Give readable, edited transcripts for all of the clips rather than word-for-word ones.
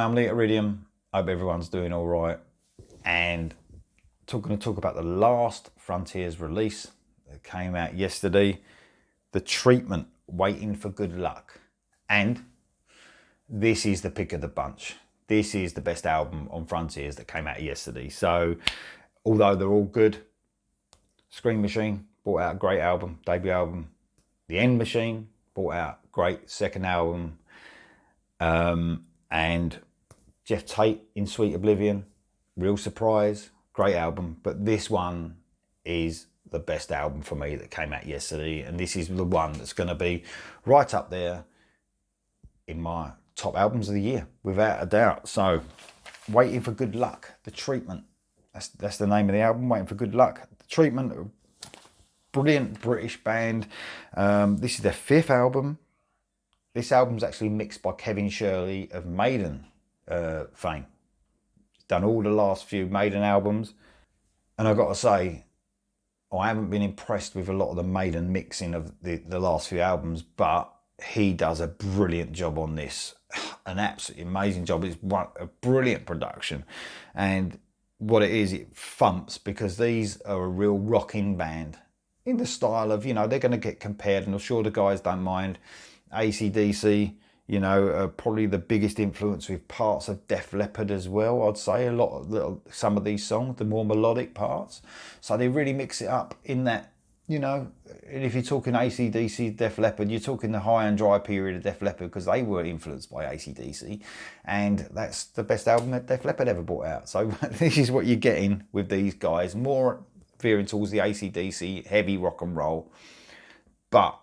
Hi, I'm Lee at Iridium. Hope everyone's doing all right. And going to talk about the last Frontiers release that came out yesterday. The Treatment, Waiting for Good Luck. And this is the pick of the bunch. This is the best album on Frontiers that came out yesterday. So, although they're all good, Scream Machine brought out a great album, debut album. The End Machine brought out a great second album. And Jeff Tate in Sweet Oblivion, real surprise, great album. But this one is the best album for me that came out yesterday. And this is the one that's going to be right up there in my top albums of the year, without a doubt. So, Waiting for Good Luck, The Treatment. That's the name of the album, Waiting for Good Luck. The Treatment, brilliant British band. This is their fifth album. This album's actually mixed by Kevin Shirley of Maiden fame. He's done all the last few Maiden albums. And I've got to say, I haven't been impressed with a lot of the Maiden mixing of the last few albums, but he does a brilliant job on this. An absolutely amazing job. It's a brilliant production. And what it is, it thumps, because these are a real rocking band in the style of, they're going to get compared, and I'm sure the guys don't mind. AC/DC, probably the biggest influence, with parts of Def Leppard as well, I'd say. Some of these songs, the more melodic parts. So they really mix it up in that, and if you're talking AC/DC, Def Leppard, you're talking the High and Dry period of Def Leppard, because they were influenced by AC/DC, and that's the best album that Def Leppard ever brought out. So this is what you're getting with these guys, more veering towards the AC/DC, heavy rock and roll, but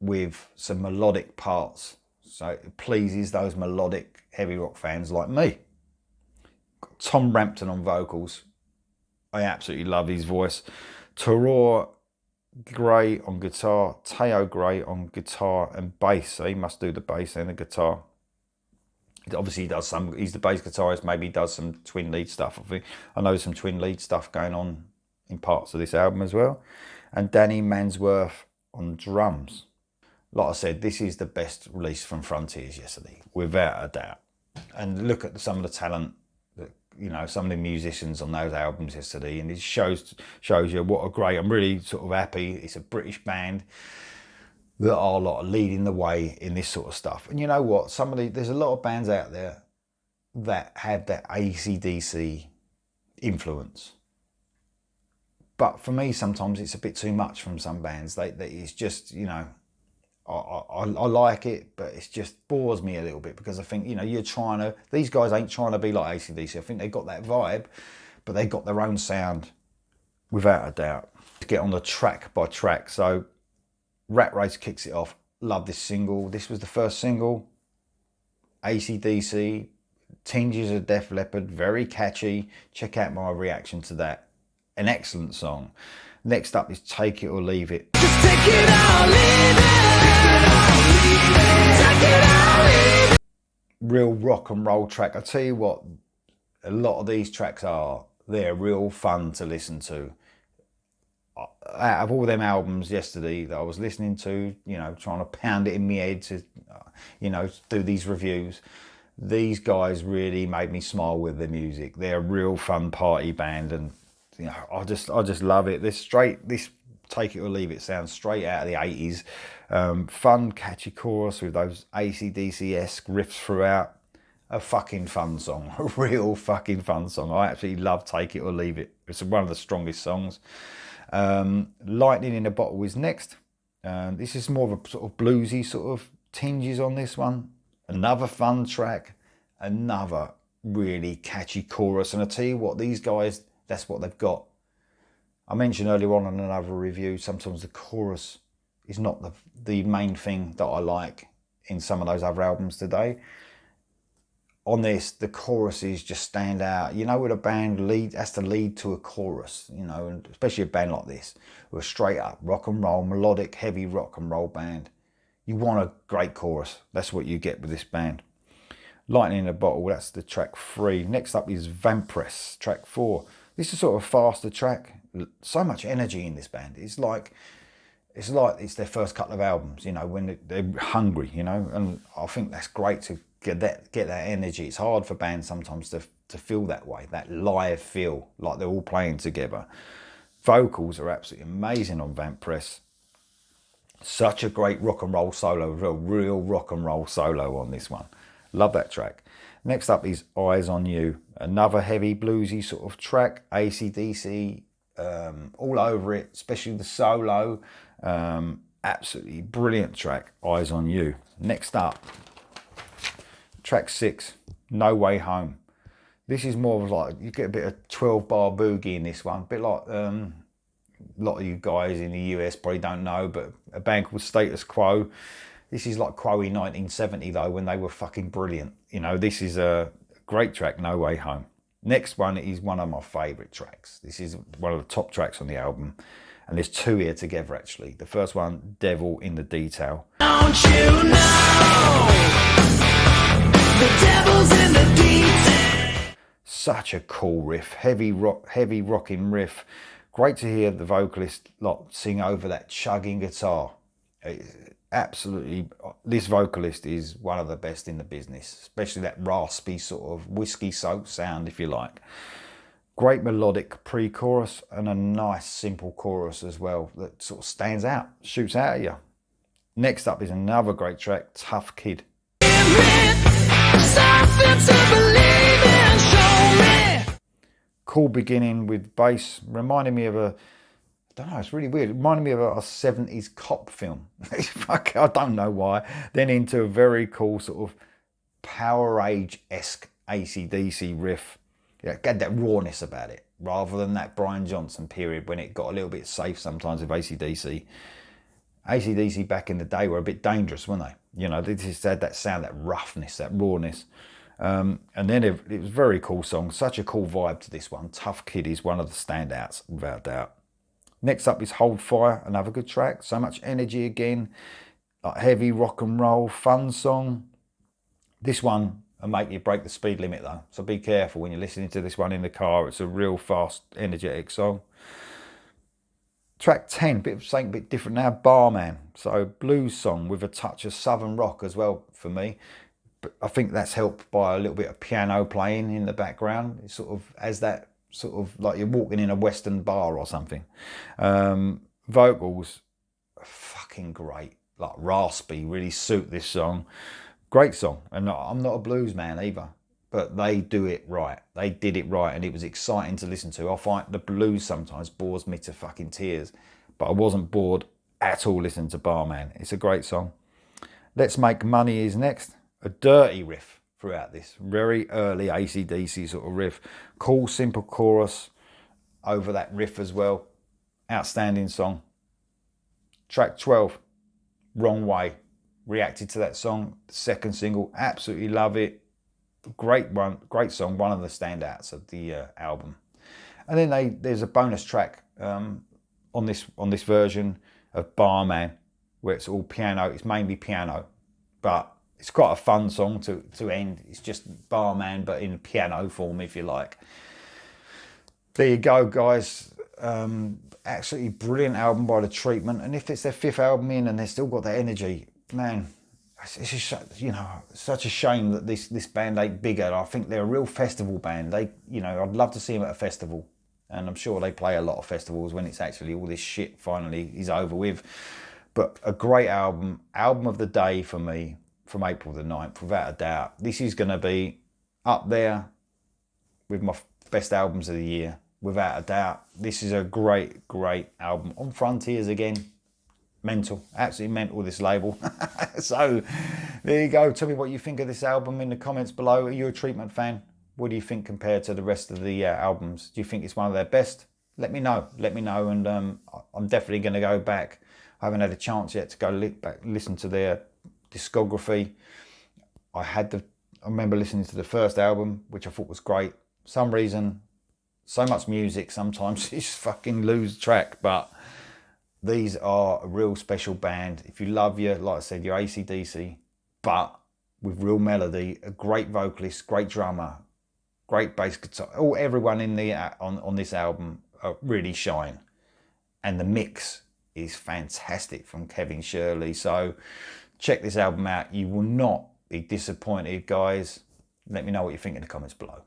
with some melodic parts. So it pleases those melodic heavy rock fans like me. Tom Rampton on vocals. I absolutely love his voice. Terror Gray on guitar. Teo Gray on guitar and bass. So he must do the bass and the guitar. Obviously he does some, he's the bass guitarist, maybe he does some twin lead stuff. I know some twin lead stuff going on in parts of this album as well. And Danny Mansworth on drums. Like I said, this is the best release from Frontiers yesterday, without a doubt. And look at some of the talent, that, some of the musicians on those albums yesterday, and it shows you what a great. I'm really sort of happy. It's a British band that are leading the way in this sort of stuff. And you know what? There's a lot of bands out there that have that AC/DC influence. But for me, sometimes it's a bit too much from some bands. It's just, I like it, but it just bores me a little bit, because I think, these guys ain't trying to be like AC/DC. I think they got that vibe, but they got their own sound, without a doubt. Let's get on the track by track. So Rat Race kicks it off. Love this single. This was the first single. AC/DC, tinges of Def Leppard, very catchy. Check out my reaction to that. An excellent song. Next up is Take It or Leave It. Just take it or leave it. Real rock and roll track. I tell you what, a lot of these tracks they're real fun to listen to. Out of all them albums yesterday that I was listening to, trying to pound it in my head to, do these reviews, these guys really made me smile with their music. They're a real fun party band, and I just love it. This Take It or Leave It sounds straight out of the 80s. Fun, catchy chorus with those AC/DC-esque riffs throughout. A fucking fun song. A real fucking fun song. I absolutely love Take It or Leave It. It's one of the strongest songs. Lightning in a Bottle is next. This is more of a sort of bluesy sort of tinges on this one. Another fun track. Another really catchy chorus. And I tell you what, these guys, that's what they've got. I mentioned earlier on in another review, sometimes the chorus is not the main thing that I like in some of those other albums today. On this, the choruses just stand out. When a band has to lead to a chorus, and especially a band like this, with a straight up rock and roll, melodic, heavy rock and roll band, you want a great chorus. That's what you get with this band. Lightning in a Bottle, that's the track 3. Next up is Vampress, track 4. This is sort of a faster track. So much energy in this band. It's it's like it's their first couple of albums, you know, when they're hungry, you know, and I think that's great to get that energy. It's hard for bands sometimes to feel that way, that live feel, like they're all playing together. Vocals are absolutely amazing on Vampress. Such a great rock and roll solo, a real rock and roll solo on this one. Love that track. Next up is Eyes on You, another heavy bluesy sort of track, AC/DC all over it, especially the solo. Absolutely brilliant track, Eyes on You. Next up, track 6, No Way Home. This is more of like, you get a bit of 12-bar boogie in this one, a bit like a lot of you guys in the US probably don't know, but a band called Status Quo. This is like Quo 1970 though, when they were fucking brilliant. You know, this is a great track, No Way Home. Next one is one of my favourite tracks. This is one of the top tracks on the album, and there's 2 here together actually. The first one, Devil in the Detail. Don't you know the devil's in the detail? Such a cool riff, heavy rocking riff. Great to hear the vocalist sing over that chugging guitar. Absolutely, this vocalist is one of the best in the business, especially that raspy sort of whiskey soaked sound, if you like. Great melodic pre-chorus and a nice simple chorus as well that sort of stands out, shoots out at you. Next up is another great track, Tough Kid. Cool beginning with bass, reminding me of I don't know, it's really weird. It reminded me of a 70s cop film. I don't know why. Then into a very cool sort of Power Age-esque AC/DC riff. Yeah, it had that rawness about it, rather than that Brian Johnson period when it got a little bit safe sometimes with AC/DC. AC/DC back in the day were a bit dangerous, weren't they? You know, they just had that sound, that roughness, that rawness. And then it was a very cool song. Such a cool vibe to this one. Tough Kid is one of the standouts, without doubt. Next up is Hold Fire, another good track. So much energy again, like heavy rock and roll, fun song. This one will make you break the speed limit though, so be careful when you're listening to this one in the car. It's a real fast, energetic song. Track 10, something a bit different now, Barman. So blues song with a touch of southern rock as well for me. But I think that's helped by a little bit of piano playing in the background. It sort of has that sort of like you're walking in a Western bar or something. Vocals are fucking great, like raspy, really suit this song. Great song, and I'm not a blues man either, but they do it right. They did it right, and it was exciting to listen to. I find the blues sometimes bores me to fucking tears, but I wasn't bored at all listening to Barman. It's a great song. Let's Make Money is next. A dirty riff throughout this, very early AC/DC sort of riff. Cool, simple chorus over that riff as well. Outstanding song. Track 12, Wrong Way. Reacted to that song, second single, absolutely love it. Great one, great song, one of the standouts of the album. And then there's a bonus track on this version of Barman, where it's all piano. It's mainly piano, but it's quite a fun song to end. It's just Barman, but in piano form, if you like. There you go, guys. Absolutely brilliant album by The Treatment. And if it's their 5th album in and they've still got that energy, man, it's just, you know, such a shame that this band ain't bigger. I think they're a real festival band. I'd love to see them at a festival. And I'm sure they play a lot of festivals when it's actually all this shit finally is over with. But a great album of the day for me, from April the 9th, without a doubt. This is going to be up there with my best albums of the year, without a doubt. This is a great, great album. On Frontiers again. Mental, absolutely mental, this label. So there you go. Tell me what you think of this album in the comments below. Are you a Treatment fan? What do you think compared to the rest of the albums? Do you think it's one of their best? Let me know, and I'm definitely going to go back. I haven't had a chance yet to go back listen to their discography. I remember listening to the first album, which I thought was great. For some reason, so much music, sometimes you just fucking lose track, but these are a real special band. If you love like I said, your AC/DC, but with real melody, a great vocalist, great drummer, great bass guitar. Everyone in the on this album really shine, and the mix is fantastic from Kevin Shirley. So check this album out. You will not be disappointed, guys. Let me know what you think in the comments below.